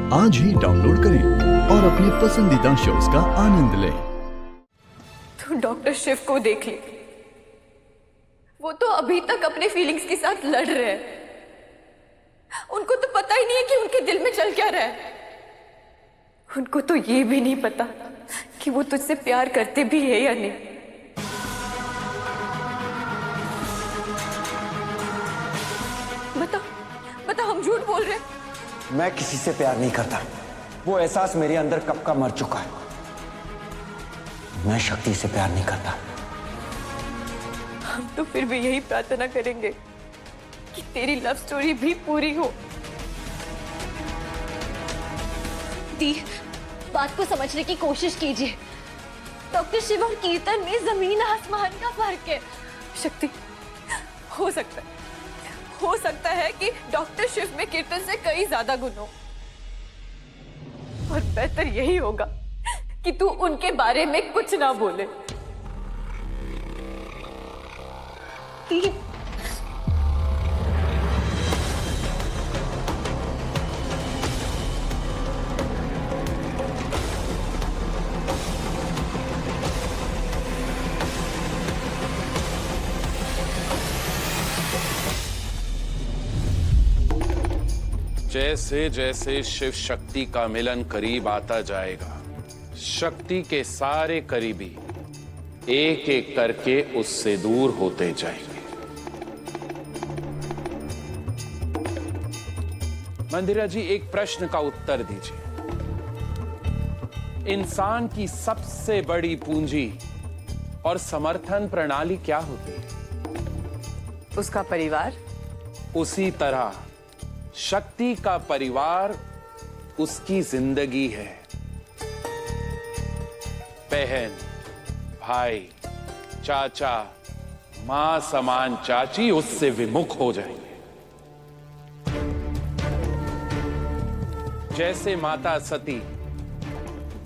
आज ही डाउनलोड करें और अपने पसंदीदा शोज का आनंद लें। तो डॉक्टर शिव को देख ले, वो तो अभी तक अपने फीलिंग्स के साथ लड़ रहे हैं। उनको तो पता ही नहीं है कि उनके दिल में चल क्या रहा है। उनको तो ये भी नहीं पता कि वो तुझसे प्यार करते भी है या नहीं। बता बता, हम झूठ बोल रहे हैं? मैं किसी से प्यार नहीं करता। वो एहसास मेरे अंदर कब का मर चुका है। मैं शक्ति से प्यार नहीं करता। हम तो फिर भी यही प्रार्थना करेंगे कि तेरी लव स्टोरी भी पूरी हो। दी, बात को समझने की कोशिश कीजिए। डॉक्टर शिव और कीर्तन में जमीन आसमान का फर्क है। शक्ति, हो सकता है कि डॉक्टर शिव में कीर्तन से कई ज्यादा गुण हो, और बेहतर यही होगा कि तू उनके बारे में कुछ ना बोले। दी, जैसे जैसे शिव शक्ति का मिलन करीब आता जाएगा, शक्ति के सारे करीबी एक एक करके उससे दूर होते जाएंगे। मंदिरा जी, एक प्रश्न का उत्तर दीजिए। इंसान की सबसे बड़ी पूंजी और समर्थन प्रणाली क्या होती है? उसका परिवार। उसी तरह शक्ति का परिवार उसकी जिंदगी है। बहन, भाई, चाचा, मां समान चाची उससे विमुख हो जाएंगे। जैसे माता सती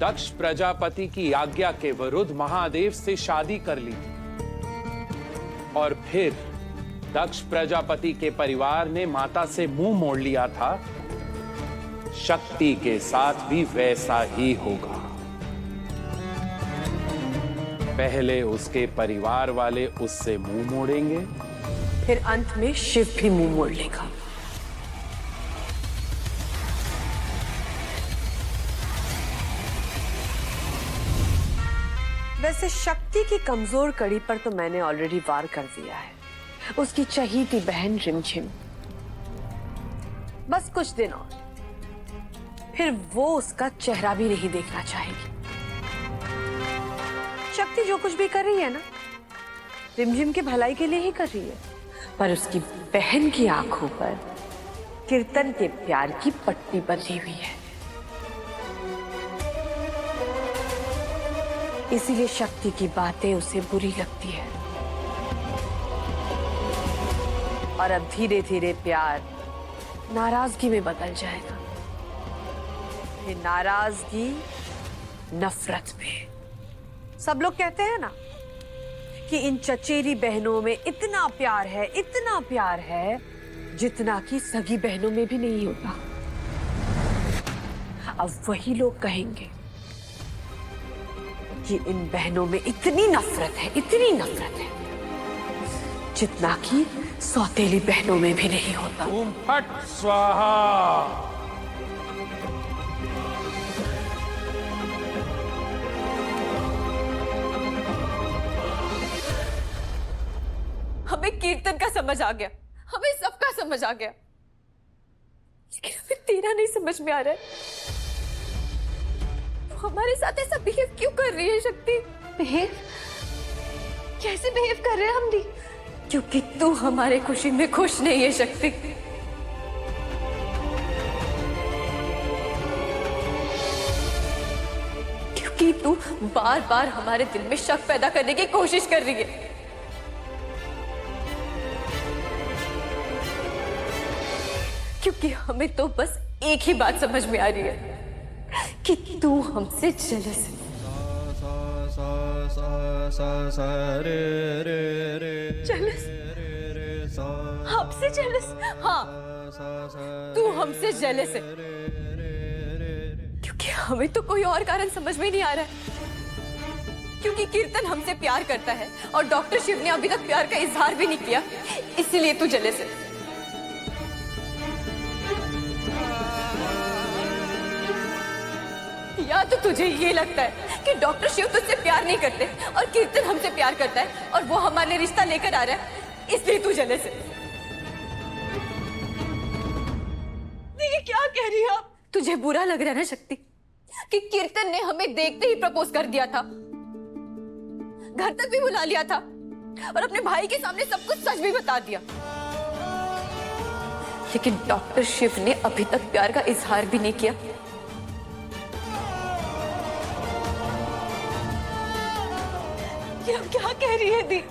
दक्ष प्रजापति की आज्ञा के विरुद्ध महादेव से शादी कर ली थी, और फिर दक्ष प्रजापति के परिवार ने माता से मुंह मोड़ लिया था, शक्ति के साथ भी वैसा ही होगा। पहले उसके परिवार वाले उससे मुंह मोड़ेंगे, फिर अंत में शिव भी मुंह मोड़ लेगा। वैसे शक्ति की कमजोर कड़ी पर तो मैंने ऑलरेडी वार कर दिया है। उसकी चहीती बहन रिमझिम। बस कुछ दिन और, फिर वो उसका चेहरा भी नहीं देखना चाहेगी। शक्ति जो कुछ भी कर रही है ना, रिमझिम की भलाई के लिए ही कर रही है, पर उसकी बहन की आंखों पर कीर्तन के प्यार की पट्टी बंधी हुई है। इसीलिए शक्ति की बातें उसे बुरी लगती है, और अब धीरे धीरे प्यार नाराजगी में बदल जाएगा, फिर नाराजगी नफरत में। सब लोग कहते हैं ना कि इन चचेरी बहनों में इतना प्यार है जितना कि सगी बहनों में भी नहीं होता। अब वही लोग कहेंगे कि इन बहनों में इतनी नफरत है जितना कि सौतेली बहनों में भी नहीं होता। ओम फट स्वाहा। हमें कीर्तन का समझ आ गया, हमें सबका समझ आ गया, लेकिन हमें तेरा नहीं समझ में आ रहा है। तो हमारे साथ ऐसा बिहेव क्यों कर रही है शक्ति? बिहेव? कैसे बिहेव कर रहे हैं हम दी? क्योंकि तू हमारे खुशी में खुश नहीं है शक्ति। क्योंकि तू बार बार हमारे दिल में शक पैदा करने की कोशिश कर रही है। क्योंकि हमें तो बस एक ही बात समझ में आ रही है कि तू हमसे जेलस है। जेलस? हमसे जेलस? हाँ, तू हमसे जेलस है। हमें तो कोई और कारण समझ में नहीं आ रहा है, क्योंकि कीर्तन हमसे प्यार करता है और डॉक्टर शिव ने अभी तक प्यार का इजहार भी नहीं किया, इसलिए तू जले से। या तो तुझे ये लगता है कि डॉक्टर शिव तुझसे प्यार नहीं करते और कीर्तन हमसे प्यार करता है और वो हमारे लिए रिश्ता लेकर आ रहा है, इसलिए तू जले से। ये क्या कह रही है आप? तुझे बुरा लग रहा है ना शक्ति कि कीर्तन ने हमें देखते ही प्रपोज कर दिया था, घर तक भी बुला लिया था और अपने भाई के सामने सब कुछ सच भी बता दिया, लेकिन डॉक्टर शिव ने अभी तक प्यार का इजहार भी नहीं किया। ये अब क्या कह रही है दी?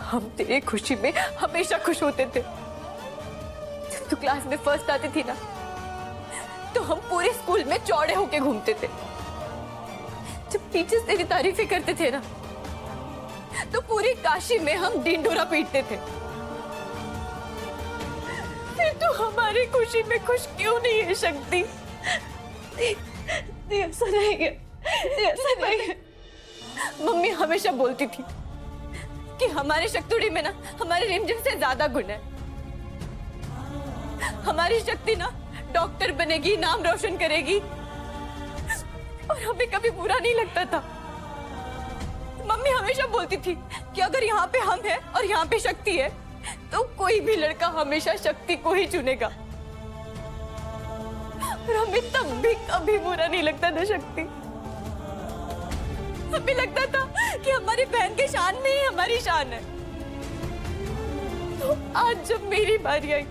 हम तेरी खुशी में हमेशा खुश होते थे। जब तू क्लास में फर्स्ट आती थी ना, तो हम पूरे स्कूल में चौड़े होके घूमते थे। जब टीचर्स तेरी तारीफें करते थे ना, तो पूरी काशी में हम ढिंढोरा पीटते थे। फिर तू हमारी खुशी में खुश क्यों नहीं है शक्ति? ऐसा नहीं है, ऐसा नहीं है। मम्मी हमेशा बोलती थी कि हमारे शक्तुड़ी में ना हमारे रिमझिम से ज्यादा गुण है। हमारी शक्ति ना डॉक्टर बनेगी, नाम रोशन करेगी, और हमें कभी बुरा नहीं लगता था। मम्मी हमेशा बोलती थी कि अगर यहाँ पे हम हैं और यहाँ पे शक्ति है, तो कोई भी लड़का हमेशा शक्ति को ही चुनेगा, और हमें तब भी कभी बुरा नहीं लगता था शक्ति। हमें लगता था कि हमारी बहन के शान में ही हमारी शान है। तो आज जब मेरी बारी आई,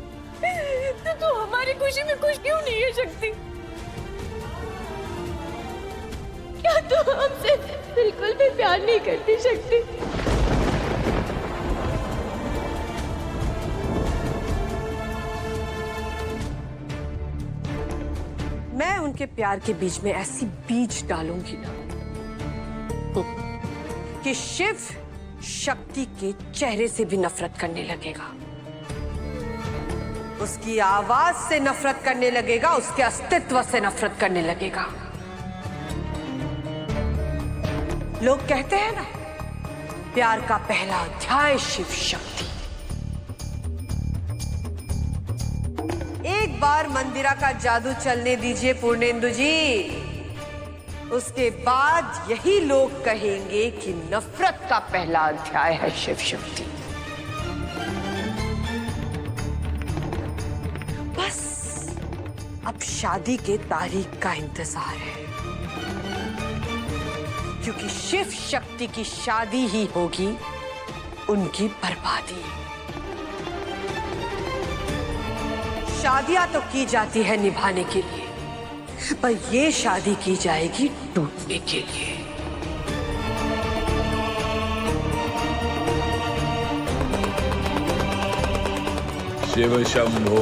तो तू हमारी खुशी में खुश क्यों नहीं है शक्ति? क्या तू हमसे बिल्कुल भी प्यार नहीं करती शक्ति? मैं उनके प्यार के बीच में ऐसी बीज डालूंगी ना कि शिव शक्ति के चेहरे से भी नफरत करने लगेगा, उसकी आवाज से नफरत करने लगेगा, उसके अस्तित्व से नफरत करने लगेगा। लोग कहते हैं ना, प्यार का पहला अध्याय शिव शक्ति। एक बार मंदिरा का जादू चलने दीजिए पूर्णेंदु जी, उसके बाद यही लोग कहेंगे कि नफरत का पहला अध्याय है शिव शक्ति। बस अब शादी के तारीख का इंतजार है, क्योंकि शिव शक्ति की शादी ही होगी उनकी बर्बादी। शादियां तो की जाती है निभाने के लिए, पर ये शादी की जाएगी टूटने के लिए। शिव शंभो